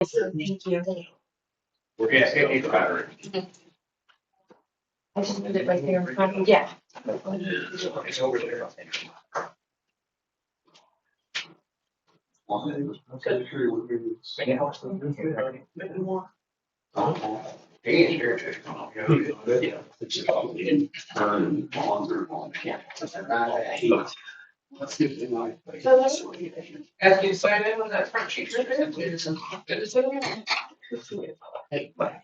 Thank you. It's battery. I just put it right there in front. Yeah. It's over there. After you sign in on that front sheet. Hey, bye.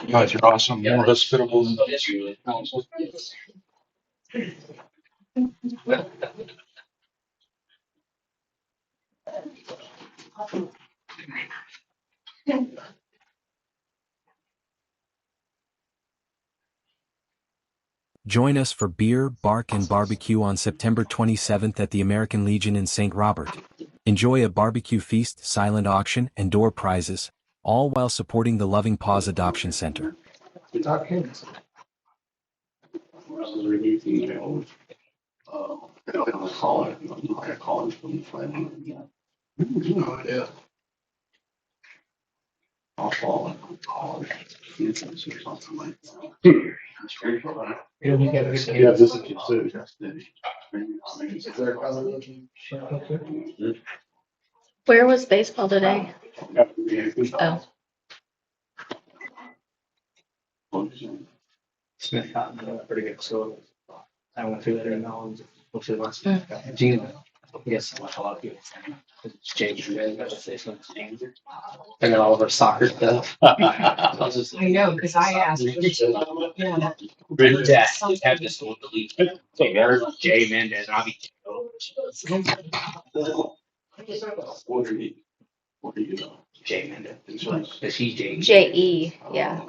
Guys are awesome. More hospitable than Join us for beer, bark, and barbecue on September 27th at the American Legion in St. Robert. Enjoy a barbecue feast, silent auction, and door prizes, all while supporting the Loving Paws Adoption Center. yeah, this is considered. Where was baseball today? Oh. Smith got pretty good. So I went through there and now what's it last? Gina. Yes, a lot of people. It's changed. I got all of our soccer stuff. I know, because I asked. Yeah. Yeah, have this one delete. So there's Jay Mendez, and I'll be. What do you know? Jay Mendez. Is he Jay? J.E. Yeah.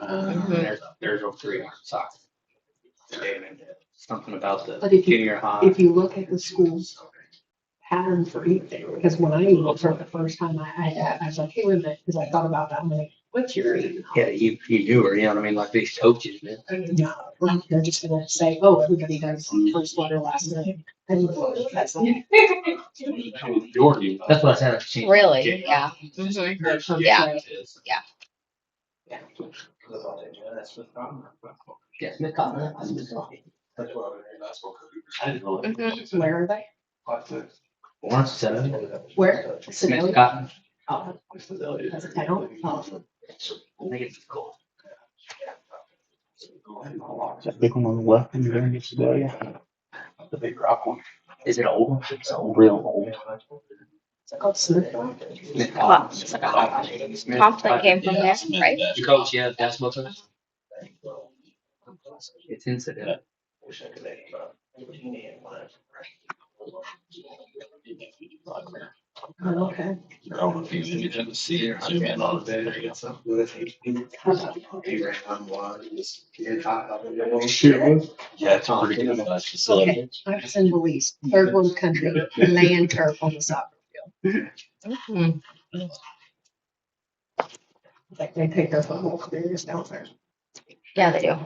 There's over 300 socks. Jay Mendez. Something about the But if you- junior high. If you look at the school's pattern for eating, because when I looked for it the first time, I was like, hey, wait a minute, because I thought about that. I'm like, what's your eating? Yeah, you knew her, you know what I mean? Like these coaches, man. No, they're just gonna say, oh, everybody does first letter last name. And that's it. That's what I said. Really? Yeah. Yeah. Yeah. Yeah, Smith Cotton. Where are they? Lawrence 7. Where? Smith Cotton. Oh, that's a town. Oh. I think it's cool. That big one on the left in there today. The big rock one. Is it old? It's old, Real old. Is it called Smith? Smith Cotton. Compton came from there, right? You coach, yeah, basketball coach. It's incident. Oh, okay. Yeah, it's pretty good. Okay, I was in Belize, third world country, laying turf on the soccer field. Like they take their football careers down there. Yeah, they do.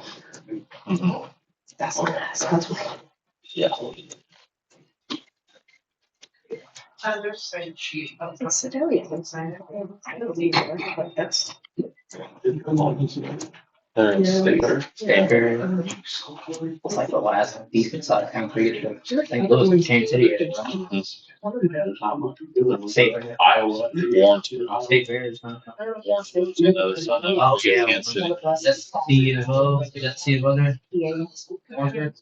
That's what. Yeah. There's a sheet of civilians inside. I don't need it, but that's. They're in Staker. Staker. It's like the last decent size concrete. St. Louis changed city. State Iowa warranted. State Bears, huh? Those Oh, yeah. Kansas City. That's C of O. Is that C of O there?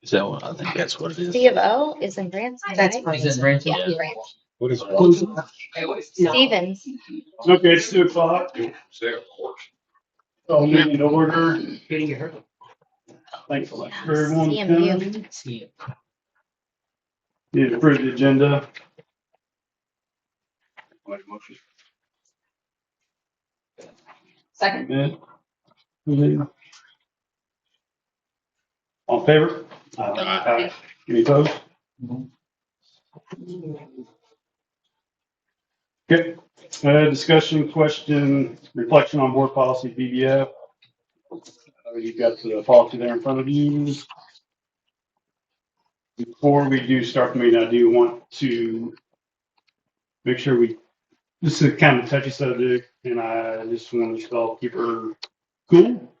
Is that what I think that's what it is? C of O is in Branson, That's right? Is it Branson? Yeah, Branson. What is it? Stevens. Okay, it's 2:00. Oh, meeting order. Getting your hair. Thanks for everyone's CMU. coming. See it. Need to approve the agenda. Second. All in favor? Aye. Any opposed? Okay, Discussion, question, reflection on board policy BBF. You've got the policy there in front of you. Before we do start the meeting, I do want to make sure this is kind of a touchy subject, and I just want us all keep her cool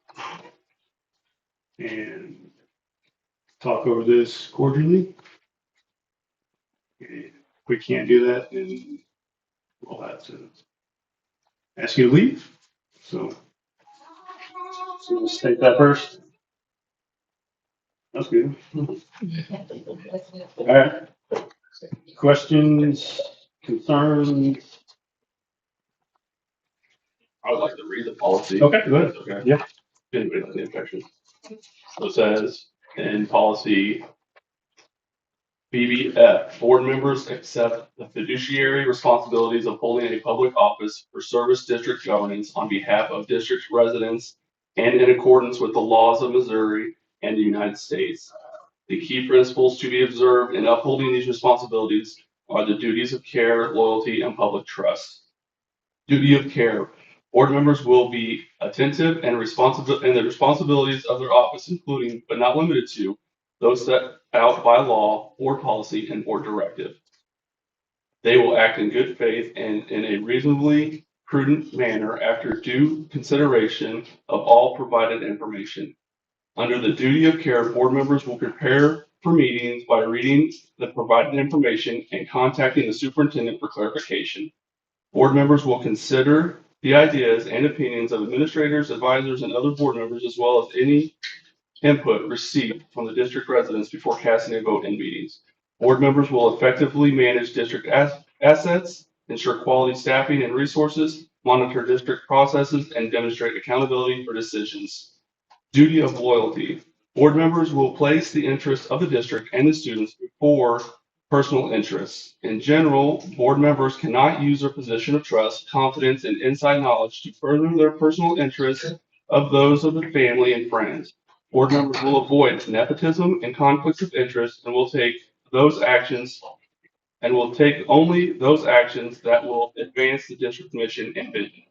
and talk over this cordially. If we can't do that, then we'll have to ask you to leave. So we'll state that first. That's good. All right. Questions, concerns? I would like to read the policy. Okay, go ahead. Okay. Yeah. Anybody has any objections? So it says in policy BBF, board members accept the fiduciary responsibilities of holding a public office for service district governance on behalf of district residents and in accordance with the laws of Missouri and the United States. The key principles to be observed in upholding these responsibilities are the duties of care, loyalty, and public trust. Duty of care. Board members will be attentive and responsible in the responsibilities of their office, including but not limited to those set out by law, board policy, and board directive. They will act in good faith and in a reasonably prudent manner after due consideration of all provided information. Under the duty of care, board members will prepare for meetings by reading the provided information and contacting the superintendent for clarification. Board members will consider the ideas and opinions of administrators, advisors, and other board members, as well as any input received from the district residents before casting a vote in meetings. Board members will effectively manage district assets, ensure quality staffing and resources, monitor district processes, and demonstrate accountability for decisions. Duty of loyalty. Board members will place the interests of the district and the students before personal interests. In general, board members cannot use their position of trust, confidence, and inside knowledge to further their personal interests of those of the family and friends. Board members will avoid nepotism and conflicts of interest and will take only those actions that will advance the district mission and vision.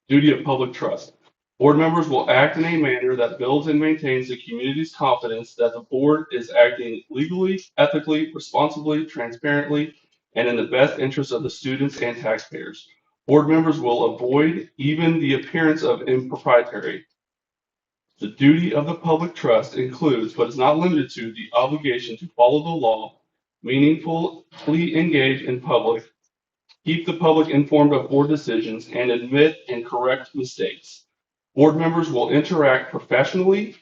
Duty of public trust. Board members will act in a manner that builds and maintains the community's confidence that the board is acting legally, ethically, responsibly, transparently, and in the best interest of the students and taxpayers. Board members will avoid even the appearance of impropriety. The duty of the public trust includes, but is not limited to, the obligation to follow the law, meaningfully engage in public, keep the public informed of board decisions, and admit and correct mistakes. Board members will interact professionally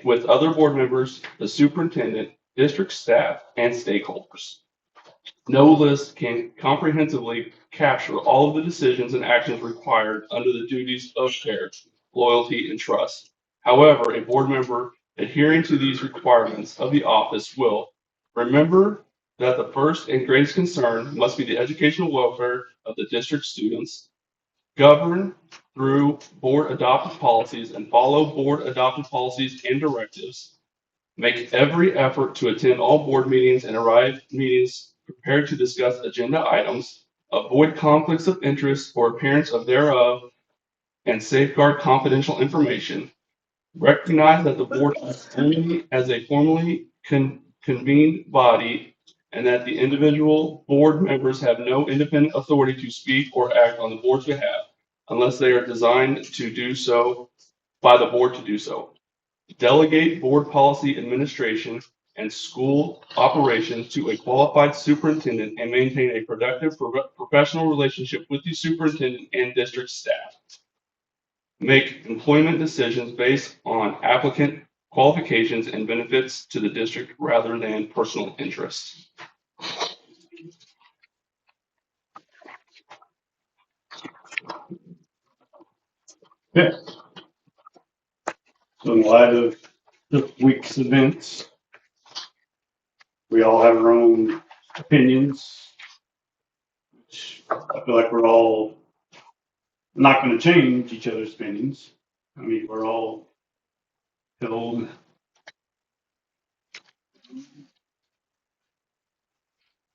with other board members, the superintendent, district staff, and stakeholders. No list can comprehensively capture all of the decisions and actions required under the duties of care, loyalty, and trust. However, a board member adhering to these requirements of the office will remember that the first and greatest concern must be the educational welfare of the district students, govern through board adopted policies and follow board adopted policies and directives, make every effort to attend all board meetings and arrive meetings prepared to discuss agenda items, avoid conflicts of interest or appearance of thereof, and safeguard confidential information. Recognize that the board is only as a formally convened body and that the individual board members have no independent authority to speak or act on the board's behalf unless they are designed to do so by the board to do so. Delegate board policy administration and school operations to a qualified superintendent and maintain a productive professional relationship with the superintendent and district staff. Make employment decisions based on applicant qualifications and benefits to the district rather than personal interests. Yeah. So in light of this week's events, we all have our own opinions, which I feel like we're all not going to change each other's opinions. I mean, we're all held.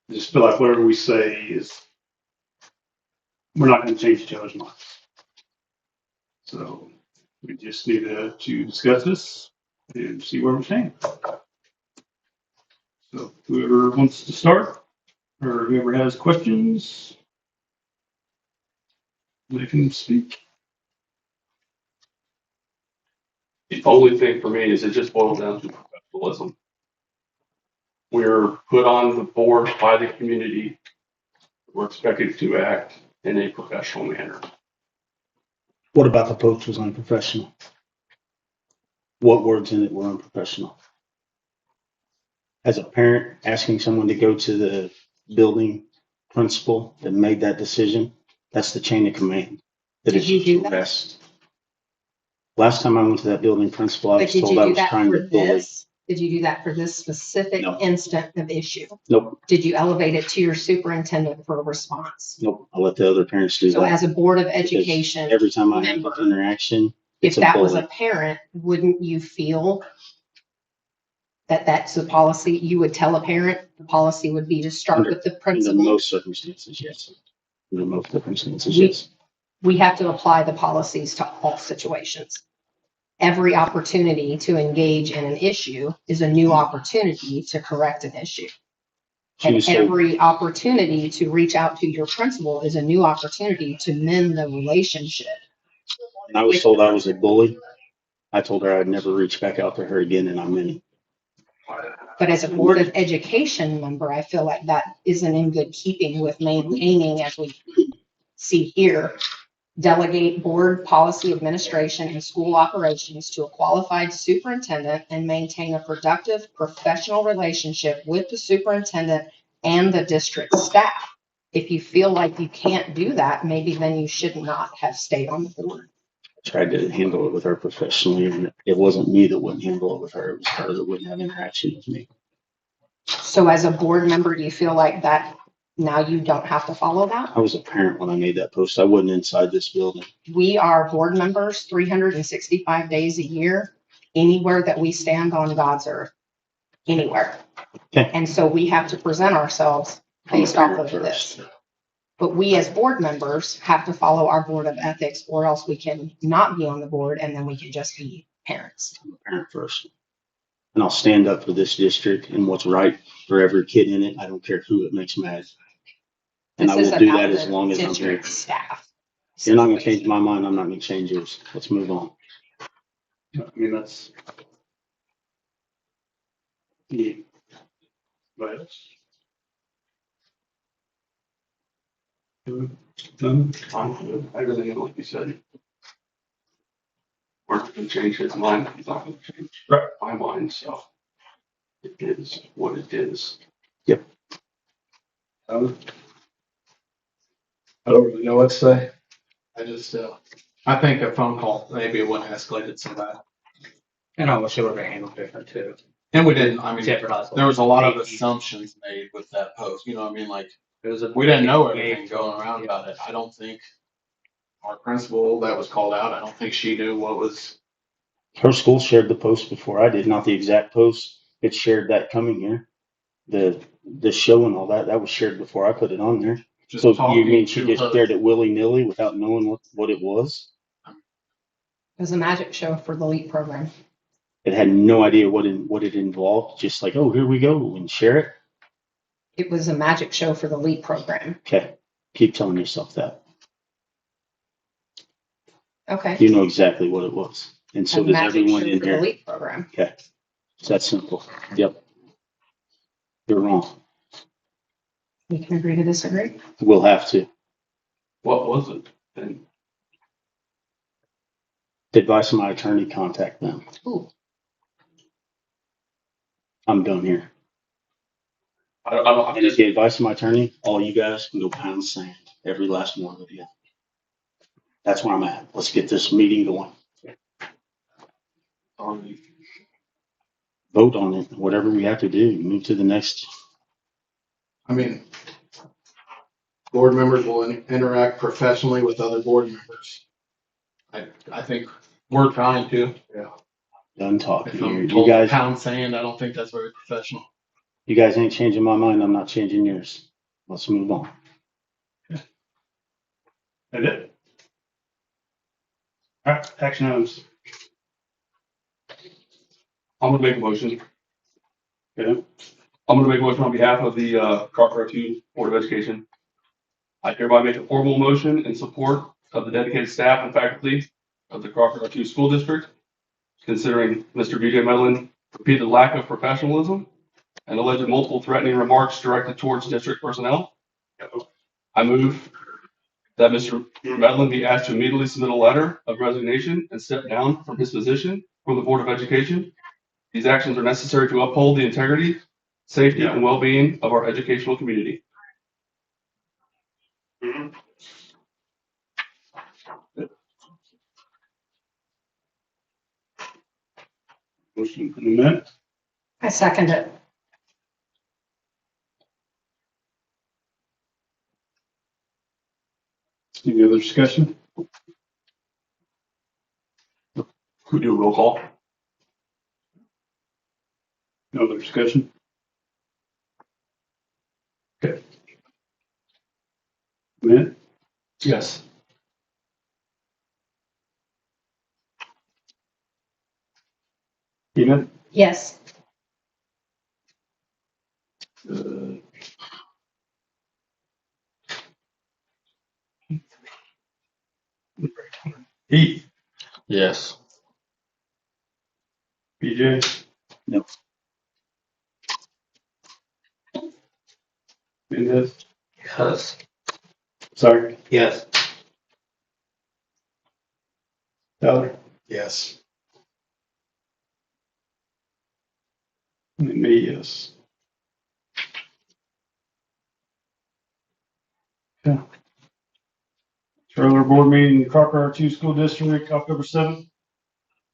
I just feel like whatever we say is we're not gonna change each other's minds. So we just need to discuss this and see where we stand. So whoever wants to start, or whoever has questions, they can speak. The only thing for me is it just boils down to professionalism. We're put on the board by the community. We're expected to act in a professional manner. What about the post was unprofessional? What words in it were unprofessional? As a parent, asking someone to go to the building principal that made that decision, that's the chain of command. That Did is you do that? arrest. Last time I went to that building principal, I But was did told you I do was that trying for to bully. this? Did you do that for this specific No. instant of issue? Nope, Did you elevate it to your superintendent for a response? nope. I'll let the other parents do So that. as a Board of Because Education every time I have member, an interaction, if it's a that was a bully. parent, wouldn't you feel that that's the policy? You would tell a parent, the policy would be to start with the Under principal. most circumstances, yes. Under most circumstances, We- yes. We have to apply the policies to all situations. Every opportunity to engage in an issue is a new opportunity to correct an issue. She And was told, every opportunity to reach out to your principal is a new opportunity to mend the relationship. and I was told I was a bully. I told her I'd never reach back out to her again, and I meant it. But as a Board of Education member, I feel like that isn't in good keeping with maintaining, as we see here, delegate board policy administration and school operations to a qualified superintendent and maintain a productive professional relationship with the superintendent and the district staff. If you feel like you can't do that, maybe then you should not have stayed on the board. I tried to handle it with her professionally, and it wasn't me that wouldn't handle it with her. It was her that wouldn't have interaction with me. So as a board member, do you feel like that now you don't have to follow that? I was a parent when I made that post. I wasn't inside this building. We are board members 365 days a year, anywhere that we stand on God's earth, anywhere. Okay. And so we have to present ourselves I'm a based off parent of first. this. But we as board members have to follow our board of ethics, or else we can not be on the board and then we can just be parents. I'm a parent first. And I'll stand up for this district and what's right for every kid in it. I don't care who it makes mad. And I This is will do about that as the long as I'm here. district staff. If you're not gonna change my mind, I'm not gonna change yours. Let's move on. I mean, that's. Yeah. But. Done. I'm good. Everything like you said. We're not gonna change his mind. He's not gonna change Right. my mind, so it is what it is. I don't really know what to say. I just, I think a phone call, maybe it wouldn't have escalated so bad. And I wish it would have been handled different too. And we didn't, I mean, Jeopardize. there was a lot of Safety. assumptions made with that post, you know what I mean? Like, It was a. we didn't know everything going around about it. I don't think our principal that was called out, I don't think she knew what was. Her school shared the post before I did, not the exact post. It shared that coming here. The show and all that, that was shared before I put it on there. Just So you talking mean she to just her. shared it willy-nilly without knowing what it was? It was a magic show for the LEAP program. It had no idea what it involved, just like, oh, here we go, and share it. It was a magic show for the LEAP program. Okay, keep telling yourself that. Okay. You know exactly what it was. And so A does magic everyone show in for the here. LEAP program. Okay, it's that simple. Yep. You're wrong. We can agree to disagree. We'll have to. What was it? And The advice of my attorney, contact them. Ooh. I'm done here. I'm And if just, the advice of my attorney, all you guys can go pound sand, every last one of you. That's where I'm at. Let's get this meeting going. Vote on it, whatever we have to do, move to the next. I mean, board members will interact professionally with other board members. I think we're trying to. Done talking If here. I'm You told to guys, pound sand, I don't think that's very professional. you guys ain't changing my mind. I'm not changing yours. Let's move on. That it? All right, action items. I'm gonna make a motion. Okay. I'm gonna make a motion on behalf of the Crocker R-II Board of Education. I hereby make a formal motion in support of the dedicated staff and faculty of the Crocker R-II School District, considering Mr. BJ Medlin repeated lack of professionalism and alleged multiple threatening remarks directed towards district personnel. I move that Mr. Medlin be asked to immediately submit a letter of resignation and step down from his position from the Board of Education. These actions are necessary to uphold the integrity, safety, and well-being of our educational community. Motion in a minute. I second it. Any other discussion? Who do a roll call? No other discussion? Okay. Minute? Yes. Tina? Yes. Heath? Yes. BJ? No. Mendez? Yes. Sorry. Yes. Tyler? Yes. And me, yes. Okay. Regular board meeting, Crocker R-II School District, October 7th,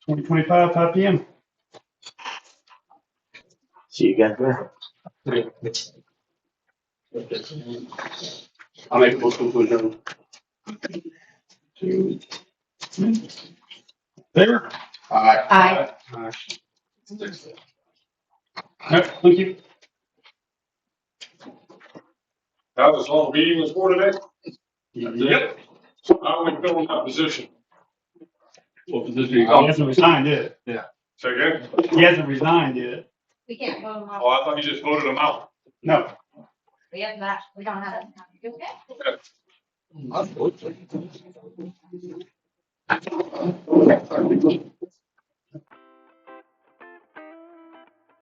2025, 5 p.m. See you guys there. I'll make a motion to adjourn. There? Aye. All right, thank you. That was all the meeting was for today? Yep. How are we filling that position? What position are He you calling? hasn't resigned yet. Say again? He hasn't resigned yet. We can't vote them Oh, I thought you just voted them out. No. We have that. We don't have it. Okay. Okay.